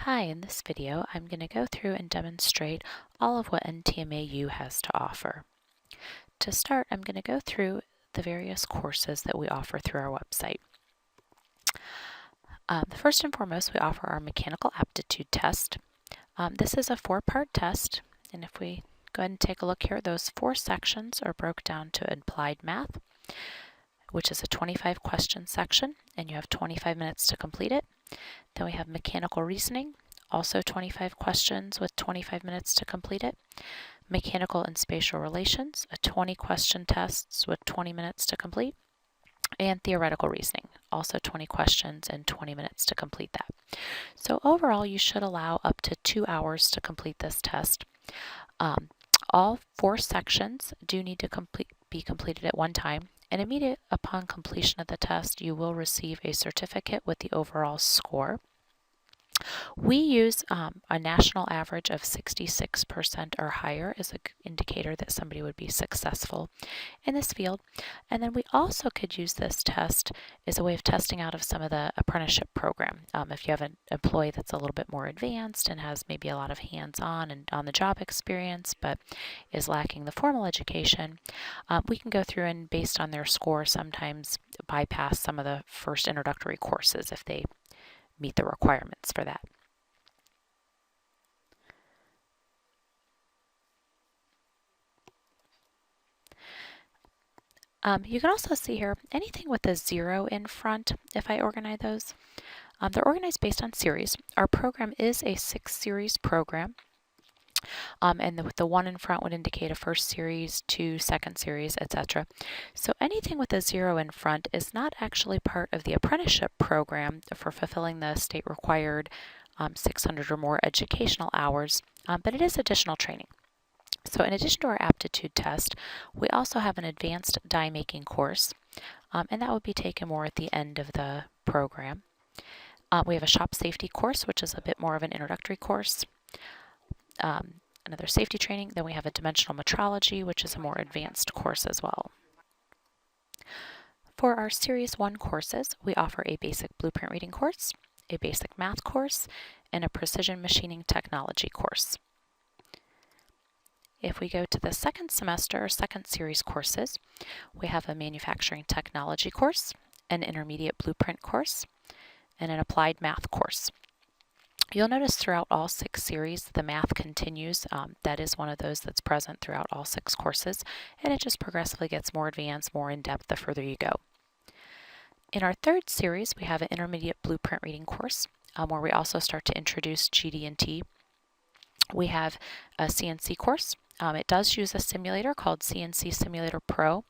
Hi, in this video, I'm going to go through and demonstrate all of what NTMAU has to offer. To start, I'm going to go through the various courses that we offer through our website. First and foremost, we offer our mechanical aptitude test. This is a 4-part test, and if we go ahead and take a look here, those 4 sections are broke down to applied math, which is a 25 question section, and you have 25 minutes to complete it. Then we have mechanical reasoning, also 25 questions with 25 minutes to complete it. Mechanical and spatial relations, a 20 question test with 20 minutes to complete. And theoretical reasoning, also 20 questions and 20 minutes to complete that. So overall, you should allow up to 2 hours to complete this test. All 4 sections do need to be completed at one time, and immediate upon completion of the test, you will receive a certificate with the overall score. We use a national average of 66% or higher as an indicator that somebody would be successful in this field. And then we also could use this test as a way of testing out of some of the apprenticeship program. If you have an employee that's a little bit more advanced and has maybe a lot of hands-on and on-the-job experience, but is lacking the formal education, we can go through and, based on their score, sometimes bypass some of the first introductory courses if they meet the requirements for that. You can also see here anything with a 0 in front, if I organize those. They're organized based on series. Our program is a 6-series program, and the 1 in front would indicate a first series, 2 second series, etc. So anything with a 0 in front is not actually part of the apprenticeship program for fulfilling the state required 600 or more educational hours, but it is additional training. So in addition to our aptitude test, we also have an advanced die making course, and that would be taken more at the end of the program. We have a shop safety course, which is a bit more of an introductory course. Another safety training. Then we have a dimensional metrology, which is a more advanced course as well. For our Series 1 courses, we offer a basic blueprint reading course, a basic math course, and a precision machining technology course. If we go to the second semester or second series courses, we have a manufacturing technology course, an intermediate blueprint course, and an applied math course. You'll notice throughout all 6 series, the math continues. That is one of those that's present throughout all 6 courses, and it just progressively gets more advanced, more in depth the further you go. In our third series, we have an intermediate blueprint reading course, where we also start to introduce GD&T. We have a CNC course. It does use a simulator called CNC Simulator Pro.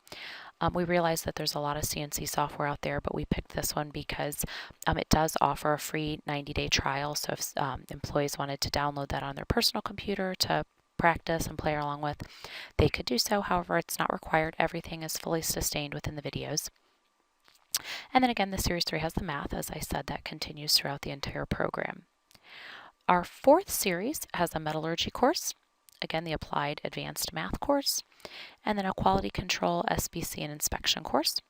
We realize that there's a lot of CNC software out there, but we picked this one because it does offer a free 90-day trial. So if employees wanted to download that on their personal computer to practice and play along with, they could do so. However, it's not required. Everything is fully sustained within the videos. And then again, the Series 3 has the math. As I said, that continues throughout the entire program. Our 4th series has a metallurgy course, again the applied advanced math course, and then a quality control, SBC, and inspection course.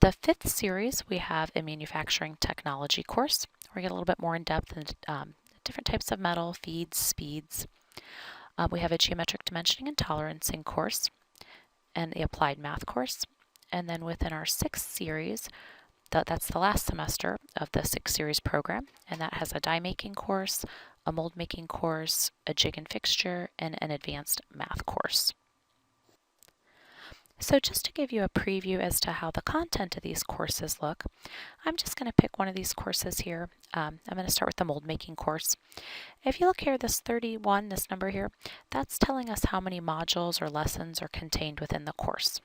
The 5th series, we have a manufacturing technology course, where we get a little bit more in depth in different types of metal, feeds, speeds. We have a geometric dimensioning and tolerancing course, and the applied math course. And then within our 6th series, that's the last semester of the 6-series program, and that has a die making course, a mold making course, a jig and fixture, and an advanced math course. So just to give you a preview as to how the content of these courses look, I'm just going to pick one of these courses here. I'm going to start with the mold making course. If you look here, this 31, this number here, that's telling us how many modules or lessons are contained within the course.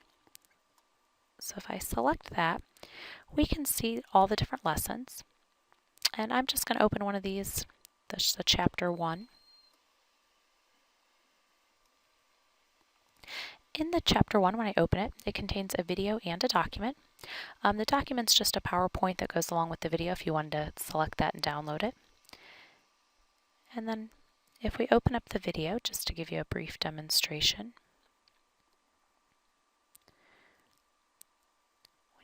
So if I select that, we can see all the different lessons. And I'm just going to open one of these, this is the chapter 1. In the chapter 1, when I open it, it contains a video and a document. The document's just a PowerPoint that goes along with the video if you wanted to select that and download it. And then if we open up the video, just to give you a brief demonstration,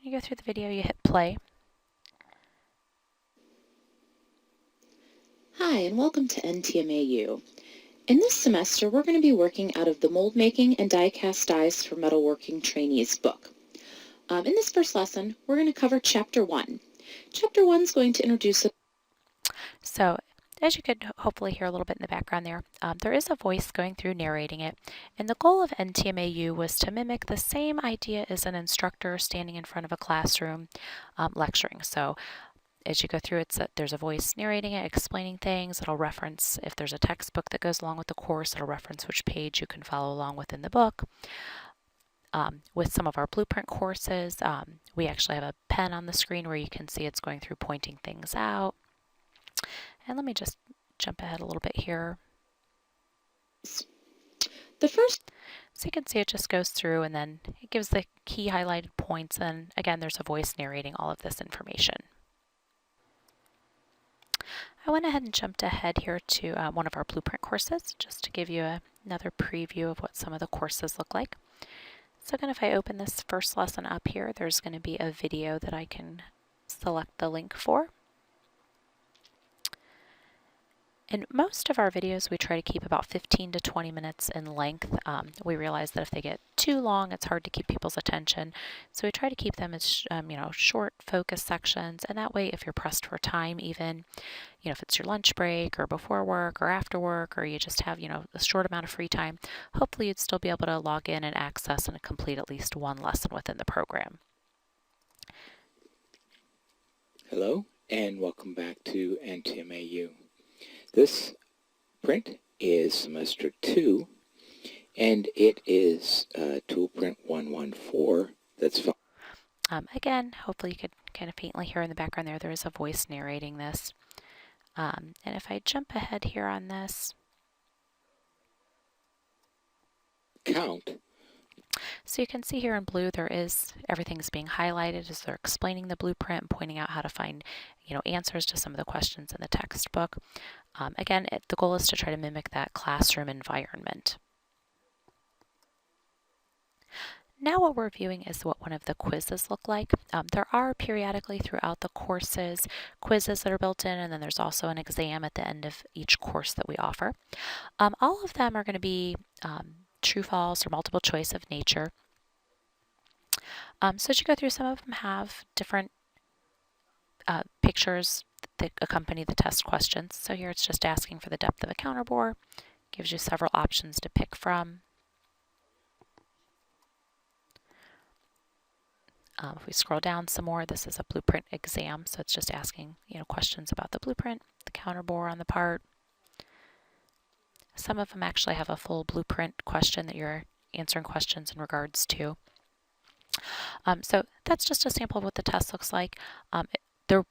when you go through the video, you hit play. Hi, and welcome to NTMAU. In this semester, we're going to be working out of the Mold Making and Die Cast Dies for Metalworking Trainees book. In this first lesson, we're going to cover Chapter 1. Chapter 1 is going to introduce us. So, as you could hopefully hear a little bit in the background there is a voice going through narrating it, and the goal of NTMAU was to mimic the same idea as an instructor standing in front of a classroom lecturing. So, as you go through there's a voice narrating it, explaining things. It'll reference, if there's a textbook that goes along with the course, it'll reference which page you can follow along with in the book. With some of our blueprint courses, we actually have a pen on the screen where you can see it's going through pointing things out. And let me just jump ahead a little bit here. So you can see it just goes through and then it gives the key highlighted points, and again there's a voice narrating all of this information. I went ahead and jumped ahead here to one of our blueprint courses just to give you another preview of what some of the courses look like. So again, if I open this first lesson up here, there's going to be a video that I can select the link for. In most of our videos, we try to keep about 15 to 20 minutes in length. We realize that if they get too long, it's hard to keep people's attention. So we try to keep them as short, focused sections, and that way, if you're pressed for time, even if it's your lunch break or before work or after work, or you just have a short amount of free time, hopefully you'd still be able to log in and access and complete at least one lesson within the program. Hello, and welcome back to NTMAU. This print is semester 2, and it is tool print 114. That's again, hopefully you could kind of faintly hear in the background there is a voice narrating this. And if I jump ahead here on this, count. So you can see here in blue everything's being highlighted as they're explaining the blueprint and pointing out how to find answers to some of the questions in the textbook. Again, the goal is to try to mimic that classroom environment. Now what we're viewing is what one of the quizzes look like. There are periodically throughout the courses quizzes that are built in, and then there's also an exam at the end of each course that we offer. All of them are going to be true, false, or multiple choice of nature. So as you go through, some of them have different pictures that accompany the test questions. So here it's just asking for the depth of a counterbore, gives you several options to pick from. If we scroll down some more, this is a blueprint exam, so it's just asking questions about the blueprint, the counterbore on the part. Some of them actually have a full blueprint question that you're answering questions in regards to. So that's just a sample of what the test looks like.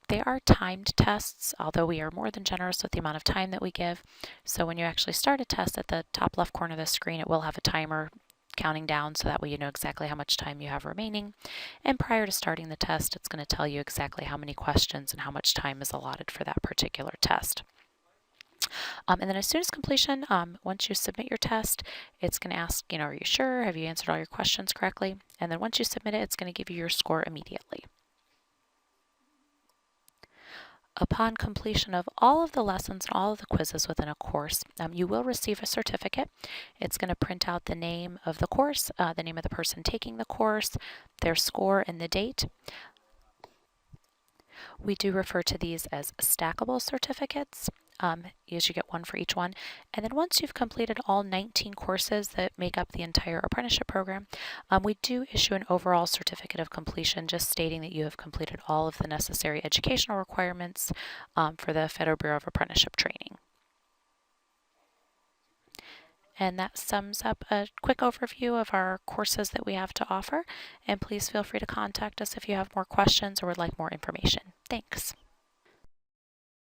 They are timed tests, although we are more than generous with the amount of time that we give. So when you actually start a test, at the top left corner of the screen, it will have a timer counting down, so that way you know exactly how much time you have remaining. And prior to starting the test, it's going to tell you exactly how many questions and how much time is allotted for that particular test. And then as soon as completion, once you submit your test, it's going to ask, are you sure? Have you answered all your questions correctly? And then once you submit it, it's going to give you your score immediately. Upon completion of all of the lessons and all of the quizzes within a course, you will receive a certificate. It's going to print out the name of the course, the name of the person taking the course, their score, and the date. We do refer to these as stackable certificates. As you get one for each one. And then once you've completed all 19 courses that make up the entire apprenticeship program, we do issue an overall certificate of completion, just stating that you have completed all of the necessary educational requirements for the Federal Bureau of Apprenticeship Training. And that sums up a quick overview of our courses that we have to offer. And please feel free to contact us if you have more questions or would like more information. Thanks.